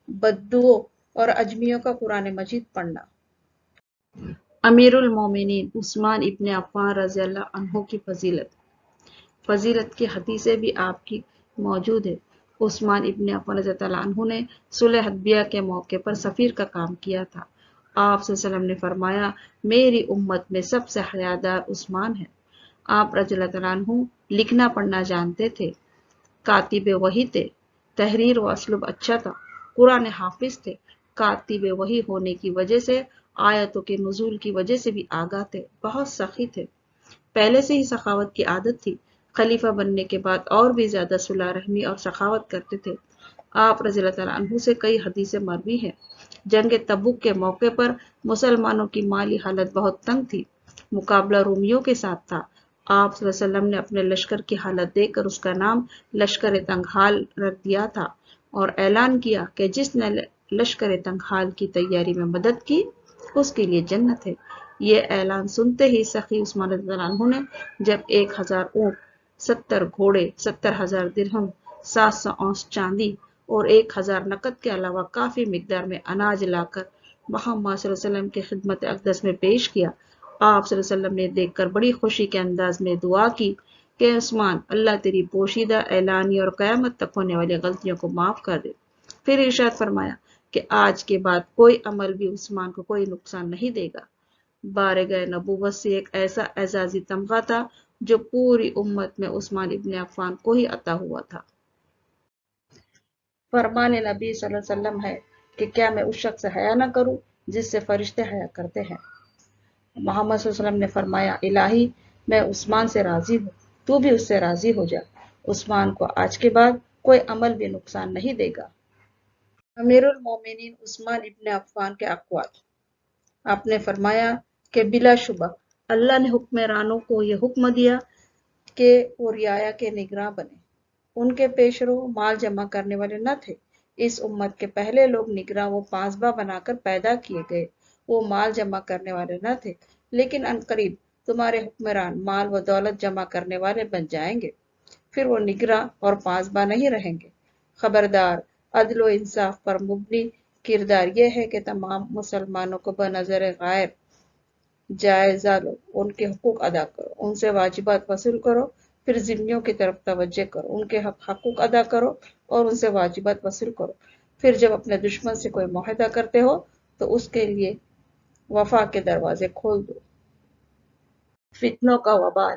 بدوؤں اور اجمیوں کا قرآن مجید پڑھنا۔ امیر المومنین عثمان ابن عفان رضی اللہ عنہ کی فضیلت کی حدیثیں بھی آپ کی موجود ہے۔ عثمان ابن عفان رضی اللہ عنہ نے صلح حدیبیہ کے موقع پر سفیر کا کام کیا تھا۔ آپ صلی اللہ علیہ وسلم نے فرمایا، میری امت میں سب سے حیادار عثمان ہے۔ آپ رضی اللہ عنہ لکھنا پڑھنا جانتے تھے، کاتب وحی تھے، تحریر و اسلوب اچھا تھا، قرآن حافظ تھے، کاتب وحی ہونے کی وجہ سے آیتوں کے نزول کی وجہ سے بھی آگاہ تھے، بہت سخی تھے، پہلے سے ہی سخاوت کی عادت تھی، خلیفہ بننے کے بعد اور بھی زیادہ صلح رحمی اور سخاوت کرتے تھے۔ آپ رضی اللہ عنہ سے کئی حدیثیں مروی ہیں۔ جنگ تبوک کے موقع پر مسلمانوں کی مالی حالت بہت تنگ تھی، مقابلہ رومیوں کے ساتھ تھا۔ آپ صلی اللہ علیہ وسلم نے اپنے لشکر کی حالت دیکھ کر اس کا نام لشکر تنگ حال رکھ دیا تھا اور اعلان کیا کہ جس نے لشکر تنگ حال کی تیاری میں مدد کی اس کے لیے جنت ہے۔ یہ اعلان سنتے ہی سخی عثمان رضی اللہ عنہ نے جب 1000 اونٹ، 70 گھوڑے، 70,000 درہم، 700 اونس چاندی اور 1000 نقد کے علاوہ کافی مقدار میں اناج لا کر محمد صلی اللہ علیہ وسلم کی خدمت اقدس میں پیش کیا، آپ صلی اللہ علیہ وسلم نے دیکھ کر بڑی خوشی کے انداز میں دعا کی کہ عثمان، اللہ تیری پوشیدہ، اعلانی اور قیامت تک ہونے والی غلطیوں کو معاف کر دے۔ پھر ارشاد فرمایا کہ آج کے بعد کوئی عمل بھی عثمان کو کوئی نقصان نہیں دے گا۔ بارگاہ نبوت سے ایک ایسا اعزازی تمغہ تھا جو پوری امت میں عثمان ابن عفان کو ہی عطا ہوا تھا۔ فرمان نبی صلی اللہ علیہ وسلم ہے کہ کیا میں اس شخص سے حیا نہ کروں جس سے فرشتے حیا کرتے ہیں۔ محمد صلی اللہ علیہ وسلم نے فرمایا، الہی میں عثمان سے راضی ہوں، تو بھی اس سے راضی ہو جا، عثمان کو آج کے بعد کوئی عمل بھی نقصان نہیں دے گا۔ امیر المومنین عثمان ابن عفان کے اقوال۔ آپ نے فرمایا کہ بلا شبہ اللہ نے حکمرانوں کو یہ حکم دیا کہ وہ رعایا کے نگراں بنے۔ ان کے پیشرو مال جمع کرنے والے نہ تھے۔ اس امت کے پہلے لوگ نگراں و پاسباں بنا کر پیدا کیے گئے، وہ مال جمع کرنے والے نہ تھے، لیکن عنقریب تمہارے حکمران مال و دولت جمع کرنے والے بن جائیں گے، پھر وہ نگراں اور پاسباں نہیں رہیں گے۔ خبردار، عدل و انصاف پر مبنی کردار یہ ہے کہ تمام مسلمانوں کو بنظر غائب جائزہ لو، ان کے حقوق ادا کرو، ان سے واجبات وصول کرو، پھر ذمیوں کی طرف توجہ کرو، ان کے حقوق ادا کرو اور ان سے واجبات وصول کرو، پھر جب اپنے دشمن سے کوئی معاہدہ کرتے ہو تو اس کے لیے وفا کے دروازے کھول دو۔ فتنوں کا وبال۔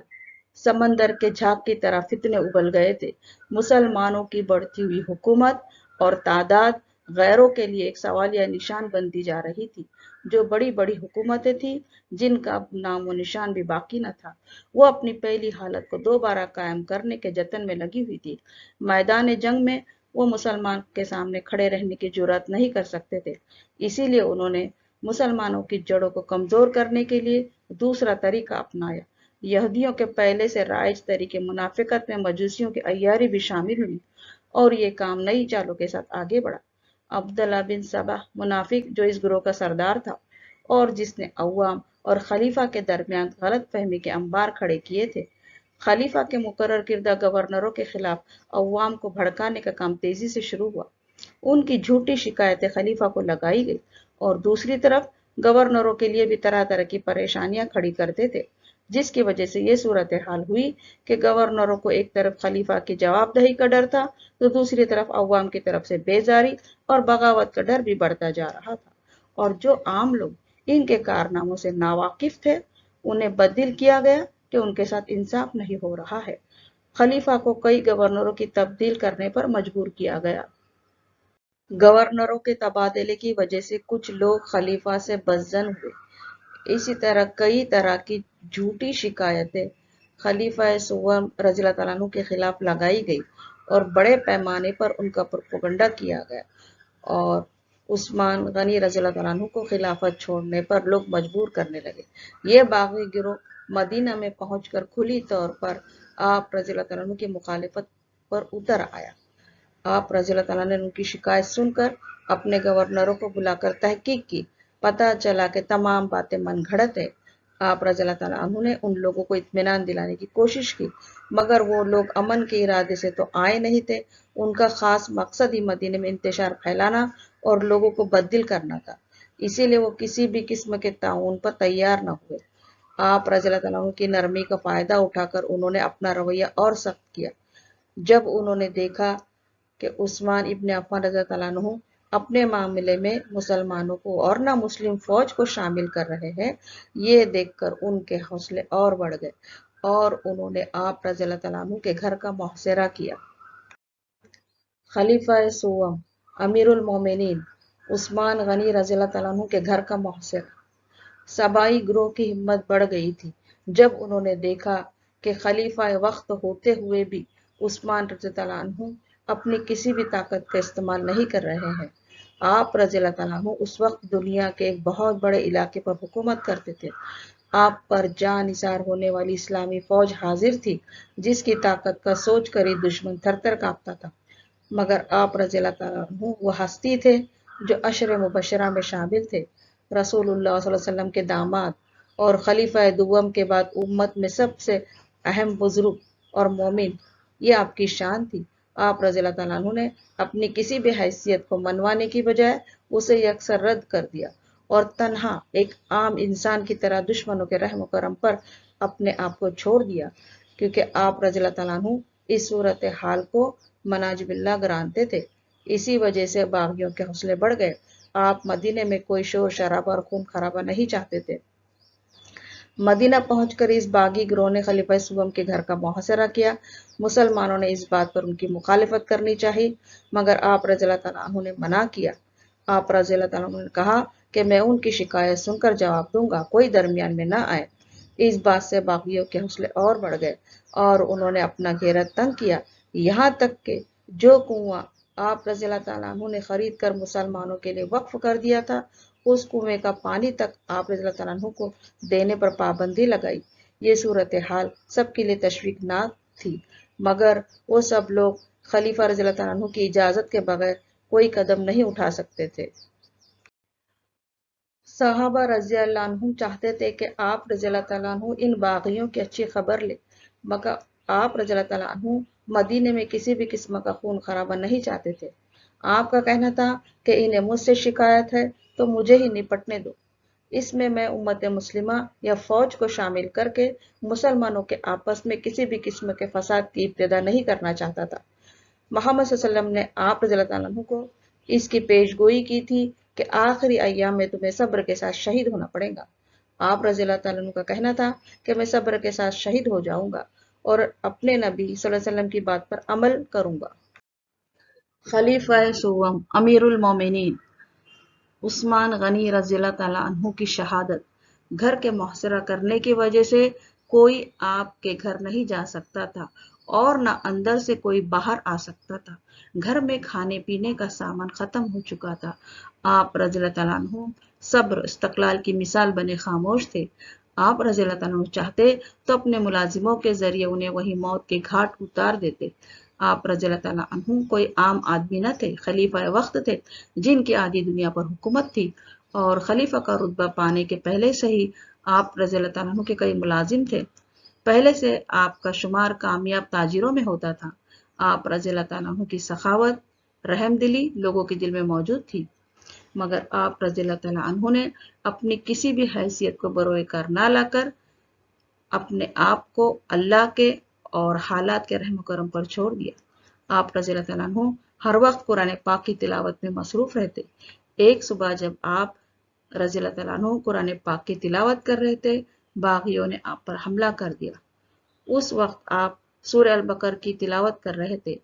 سمندر کے جھاگ کی طرح فتنے ابل گئے تھے۔ مسلمانوں کی بڑھتی ہوئی حکومت اور تعداد غیروں کے لیے ایک سوالیہ نشان بنتی جا رہی تھی۔ جو بڑی بڑی حکومتیں تھیں جن کا نام و نشان بھی باقی نہ تھا، وہ اپنی پہلی حالت کو دوبارہ قائم کرنے کے جتن میں لگی ہوئی تھی۔ میدان جنگ میں وہ مسلمان کے سامنے کھڑے رہنے کی جرات نہیں کر سکتے تھے، اسی لیے انہوں نے مسلمانوں کی جڑوں کو کمزور کرنے کے لیے دوسرا طریقہ اپنایا۔ یہودیوں کے پہلے سے رائج طریقے منافقت میں مجوسیوں کی عیاری بھی شامل ہوئی اور یہ کام نئی چالوں کے ساتھ آگے بڑھا۔ عبداللہ بن سبا منافق جو اس گروہ کا سردار تھا اور جس نے عوام اور خلیفہ کے درمیان غلط فہمی کے انبار کھڑے کیے تھے، خلیفہ کے مقرر کردہ گورنروں کے خلاف عوام کو بھڑکانے کا کام تیزی سے شروع ہوا۔ ان کی جھوٹی شکایتیں خلیفہ کو لگائی گئی اور دوسری طرف گورنروں کے لیے بھی طرح طرح کی پریشانیاں کھڑی کرتے تھے، جس کی وجہ سے یہ صورتحال ہوئی کہ گورنروں کو ایک طرف خلیفہ کی جواب دہی کا ڈر تھا تو دوسری طرف عوام کی طرف سے بیزاری اور بغاوت کا ڈر بھی بڑھتا جا رہا تھا، اور جو عام لوگ ان کے کارناموں سے ناواقف تھے انہیں بددل کیا گیا کہ ان کے ساتھ انصاف نہیں ہو رہا ہے۔ خلیفہ کو کئی گورنروں کی تبدیل کرنے پر مجبور کیا گیا۔ گورنروں کے تبادلے کی وجہ سے کچھ لوگ خلیفہ سے بدظن ہوئے۔ اسی طرح کئی طرح کی جھوٹی شکایتیں خلیفہ سوم رضی اللہ عنہ کے خلاف لگائی گئی اور بڑے پیمانے پر ان کا پروپیگنڈا کیا گیا، اور عثمان غنی رضی اللہ عنہ کو خلافت چھوڑنے پر لوگ مجبور کرنے لگے۔ یہ باغی گروہ مدینہ میں پہنچ کر کھلی طور پر آپ رضی اللہ عنہ کی مخالفت پر اتر آیا۔ آپ رضی اللہ عنہ نے ان کی شکایت سن کر اپنے گورنروں کو بلا کر تحقیق کی، پتہ چلا کہ تمام باتیں من گھڑت ہے۔ آپ رضی اللہ عنہ نے ان لوگوں کو اطمینان دلانے کی کوشش کی، مگر وہ لوگ امن کے ارادے سے تو آئے نہیں تھے، ان کا خاص مقصد ہی مدینے میں انتشار پھیلانا اور لوگوں کو بددل کرنا تھا، اسی لیے وہ کسی بھی قسم کے تعاون پر تیار نہ ہوئے۔ آپ رضی اللہ عنہ کی نرمی کا فائدہ اٹھا کر انہوں نے اپنا رویہ اور سخت کیا۔ جب انہوں نے دیکھا کہ عثمان ابن عفان رضی اللہ عنہ اپنے معاملے میں مسلمانوں کو اور نہ مسلم فوج کو شامل کر رہے ہیں، یہ دیکھ کر ان کے حوصلے اور بڑھ گئے اور انہوں نے آپ رضی اللہ عنہ کے گھر کا محاصرہ کیا۔ خلیفہ سوم امیر المومنین عثمان غنی رضی اللہ عنہ کے گھر کا محاصرہ۔ سبائی گروہ کی ہمت بڑھ گئی تھی جب انہوں نے دیکھا کہ خلیفہ وقت ہوتے ہوئے بھی عثمان رضی اللہ عنہ اپنی کسی بھی طاقت کا استعمال نہیں کر رہے ہیں۔ آپ رضی اللہ عنہ اس وقت دنیا کے ایک بہت بڑے علاقے پر حکومت کرتے تھے۔ آپ پر جاں نثار ہونے والی اسلامی فوج حاضر تھی جس کی طاقت کا سوچ کر ہی دشمن تھر تھر کانپتا تھا، مگر آپ رضی اللہ عنہ وہ ہستی تھے جو عشر مبشرہ میں شامل تھے، رسول اللہ صلی اللہ علیہ وسلم کے داماد اور خلیفہ دوم کے بعد امت میں سب سے اہم بزرگ اور مومن، یہ آپ کی شان تھی۔ آپ رضی اللہ تعالیٰ عنہ نے اپنی کسی بھی حیثیت کو منوانے کی بجائے اسے یکسر رد کر دیا اور تنہا ایک عام انسان کی طرح دشمنوں کے رحم و کرم پر اپنے آپ کو چھوڑ دیا، کیونکہ آپ رضی اللہ تعالیٰ عنہ اس صورتحال کو مناجب اللہ گرانتے تھے۔ اسی وجہ سے باغیوں کے حوصلے بڑھ گئے۔ آپ مدینے میں کوئی شور شرابہ اور خون خرابہ نہیں چاہتے تھے۔ مدینہ پہنچ کر اس باغی گروہ نے خلیفہ سوم کے گھر کا محاصرہ کیا۔ مسلمانوں نے اس بات پر ان کی مخالفت کرنی چاہی، مگر آپ رضی اللہ تعالیٰ عنہ نے منع کیا۔ آپ رضی اللہ تعالیٰ عنہ نے کہا کہ میں ان کی شکایت سن کر جواب دوں گا، کوئی درمیان میں نہ آئے۔ اس بات سے باغیوں کے حوصلے اور بڑھ گئے اور انہوں نے اپنا گھیرا تنگ کیا، یہاں تک کہ جو کنواں آپ رضی اللہ تعالیٰ عنہ نے خرید کر مسلمانوں کے لیے وقف کر دیا تھا، اس کنویں کا پانی تک آپ رضی اللہ تعالیٰ عنہ کو دینے پر پابندی لگائی۔ یہ صورتحال سب کے لیے تشویشناک تھی، مگر وہ سب لوگ خلیفہ رضی اللہ تعالیٰ عنہ کی اجازت کے بغیر کوئی قدم نہیں اٹھا سکتے تھے۔ صحابہ رضی اللہ عنہ چاہتے تھے کہ آپ رضی اللہ تعالیٰ عنہ ان باغیوں کی اچھی خبر لے، مگر آپ رضی اللہ تعالیٰ عنہ مدینے میں کسی بھی قسم کا خون خرابہ نہیں چاہتے تھے۔ آپ کا کہنا تھا کہ انہیں مجھ سے شکایت ہے تو مجھے ہی نپٹنے دو، اس میں امت مسلمہ یا فوج کو شامل کر کے مسلمانوں کے آپس میں کسی بھی قسم کے فساد کی ابتدا نہیں کرنا چاہتا تھا۔ محمد صلی اللہ علیہ وسلم نے آپ رضی اللہ عنہ کو اس کی پیش گوئی کی تھی کہ آخری ایام میں تمہیں صبر کے ساتھ شہید ہونا پڑے گا۔ آپ رضی اللہ عنہ کا کہنا تھا کہ میں صبر کے ساتھ شہید ہو جاؤں گا اور اپنے نبی صلی اللہ علیہ وسلم کی بات پر عمل کروں گا۔ خلیفہ سوم امیر المومنین عثمان غنی رضی اللہ تعالیٰ عنہ کی شہادت۔ گھر کے محاصرہ کرنے کی وجہ سے کوئی آپ کے گھر نہیں جا سکتا تھا اور نہ اندر سے کوئی باہر آ سکتا تھا۔ گھر میں کھانے پینے کا سامان ختم ہو چکا تھا۔ آپ رضی اللہ تعالیٰ عنہ صبر استقلال کی مثال بنے خاموش تھے۔ آپ رضی اللہ تعالیٰ عنہ چاہتے تو اپنے ملازموں کے ذریعے انہیں وہی موت کے گھاٹ اتار دیتے۔ آپ رضی اللہ تعالیٰ عنہ کوئی عام آدمی نہ تھے، خلیفہ وقت تھے جن کی آدھی دنیا پر حکومت تھی، اور خلیفہ کا رتبہ پانے کے پہلے سے ہی آپ رضی اللہ تعالیٰ عنہ کے کئی ملازم تھے۔ پہلے سے آپ کا شمار کامیاب تاجروں میں ہوتا تھا۔ آپ رضی اللہ تعالیٰ عنہ کی سخاوت، رحم دلی لوگوں کے دل میں موجود تھی، مگر آپ رضی اللہ تعالیٰ عنہ نے اپنی کسی بھی حیثیت کو بروئے کار نہ لا کر اپنے آپ کو اللہ کے اور حالات کے رحم و کرم پر چھوڑ دیا۔ آپ رضی اللہ تعالیٰ عنہ ہر وقت قرآن پاک کی تلاوت میں مصروف رہتے۔ ایک صبح جب آپ رضی اللہ تعالیٰ عنہ قرآن پاک کی تلاوت کر رہے تھے، باغیوں نے آپ پر حملہ کر دیا۔ اس وقت آپ سورہ البقرہ کی تلاوت کر رہے تھے۔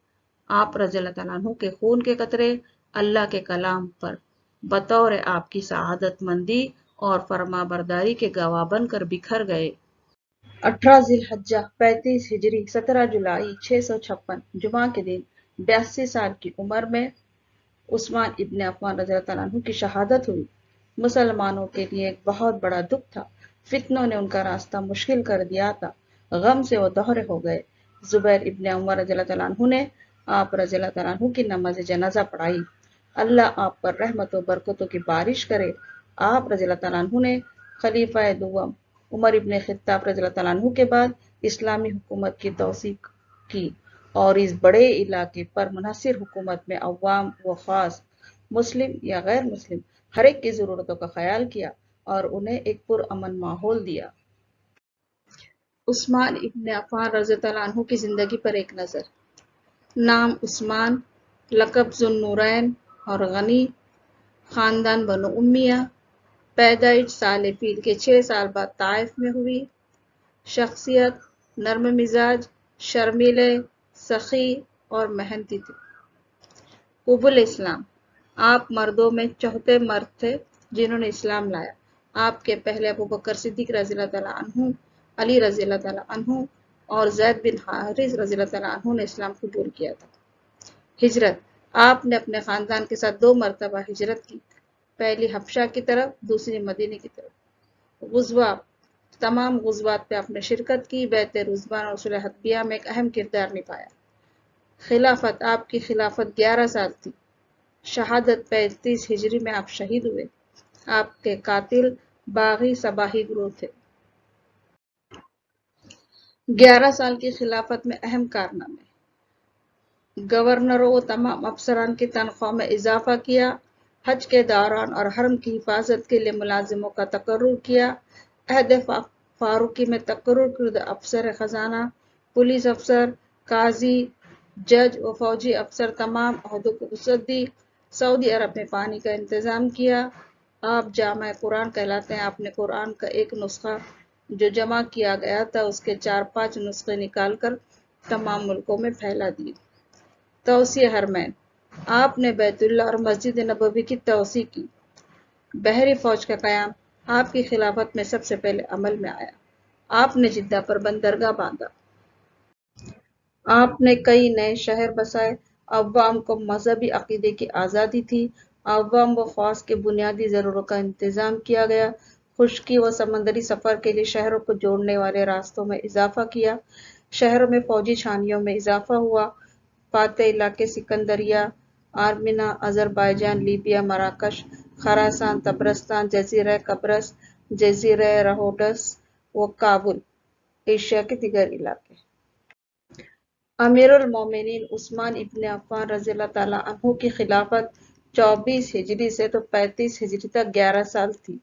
آپ رضی اللہ تعالیٰ عنہ کے خون کے قطرے اللہ کے کلام پر بطور آپ کی سعادت مندی اور فرما برداری کے گواہ بن کر بکھر گئے۔ 18 ذی الحجہ 35 ہجری 17 جولائی 656 جمعہ کے دن 82 سال کی عمر میں عثمان ابن عفان رضی اللہ عنہ کی شہادت ہوئی۔ مسلمانوں کے لیے ایک بہت بڑا دکھ تھا۔ فتنوں نے ان کا راستہ مشکل کر دیا تھا۔ غم سے وہ دوہرے ہو گئے۔ زبیر ابن عمر رضی اللہ عنہ نے آپ رضی اللہ عنہ کی نماز جنازہ پڑھائی۔ اللہ آپ پر رحمت و برکتوں کی بارش کرے۔ آپ رضی اللہ عنہ نے خلیفہ دوم عمر ابن خطاب رضی اللہ عنہ کے بعد اسلامی حکومت کی توثیق کی اور اس بڑے علاقے پر منحصر حکومت میں عوام و خاص، مسلم یا غیر مسلم، ہر ایک کی ضرورتوں کا خیال کیا اور انہیں ایک پرامن ماحول دیا۔ عثمان ابن عفان رضی اللہ عنہ کی زندگی پر ایک نظر۔ نام عثمان لقب ذوالنورین اور غنی، خاندان بنو امیہ، پیدائش سال فیل کے 6 سال بعد طائف میں ہوئی، شخصیت نرم مزاج، شرمیلے، سخی اور محنتی تھے۔ قبول اسلام، آپ مردوں میں چوتھے مرد تھے جنہوں نے اسلام لایا۔ آپ کے پہلے ابوبکر صدیق رضی اللہ تعالیٰ عنہ، علی رضی اللہ تعالیٰ عنہ اور زید بن حارث رضی اللہ تعالیٰ عنہ نے اسلام قبول کیا تھا۔ ہجرت، آپ نے اپنے خاندان کے ساتھ 2 مرتبہ ہجرت کی، پہلی حبشہ کی طرف، دوسری مدینے کی طرف۔ غزوہ، تمام غزوات پہ آپ نے شرکت کی، بیعت رضوان اور صلح حدیبیہ میں ایک اہم کردار نبھایا۔ خلافت، آپ کی خلافت 11 سال تھی۔ شہادت 35 ہجری میں آپ شہید ہوئے۔ آپ کے قاتل باغی صباحی گروہ تھے۔ 11 سال کی خلافت میں اہم کارنامے: گورنروں و تمام افسران کی تنخواہ میں اضافہ کیا، حج کے دوران اور حرم کی حفاظت کے لیے ملازموں کا تقرر کیا، عہد فاروقی میں تقرر کردہ افسر خزانہ، پولیس افسر، قاضی، جج و فوجی افسر تمام عہدوں کو وسعت دی، سعودی عرب میں پانی کا انتظام کیا۔ آپ جامع قرآن کہلاتے ہیں۔ آپ نے قرآن کا ایک نسخہ جو جمع کیا گیا تھا اس کے 4-5 نسخے نکال کر تمام ملکوں میں پھیلا دیے۔ توسیع حرمین، آپ نے بیت اللہ اور مسجد نبوی کی توسیع کی۔ بحری فوج کا قیام آپ کی خلافت میں سب سے پہلے عمل میں آیا۔ آپ نے جدہ پر بندرگاہ باندھا۔ آپ نے کئی نئے شہر بسائے۔ عوام کو مذہبی عقیدے کی آزادی تھی۔ عوام و خواص کے بنیادی ضرورتوں کا انتظام کیا گیا۔ خشکی و سمندری سفر کے لیے شہروں کو جوڑنے والے راستوں میں اضافہ کیا۔ شہروں میں فوجی چھانیوں میں اضافہ ہوا۔ فاتح علاقے سکندریہ، آرمینا، آذربائیجان، لیبیا، مراکش، خراسان، طبرستان، جزیرہ قبرص، جزیرہ رہوڈس و کابل، ایشیا کے دیگر علاقے۔ امیر المومنین عثمان ابن عفان رضی اللہ تعالیٰ عنہ کی خلافت 24 ہجری سے تو 35 ہجری تک 11 سال تھی۔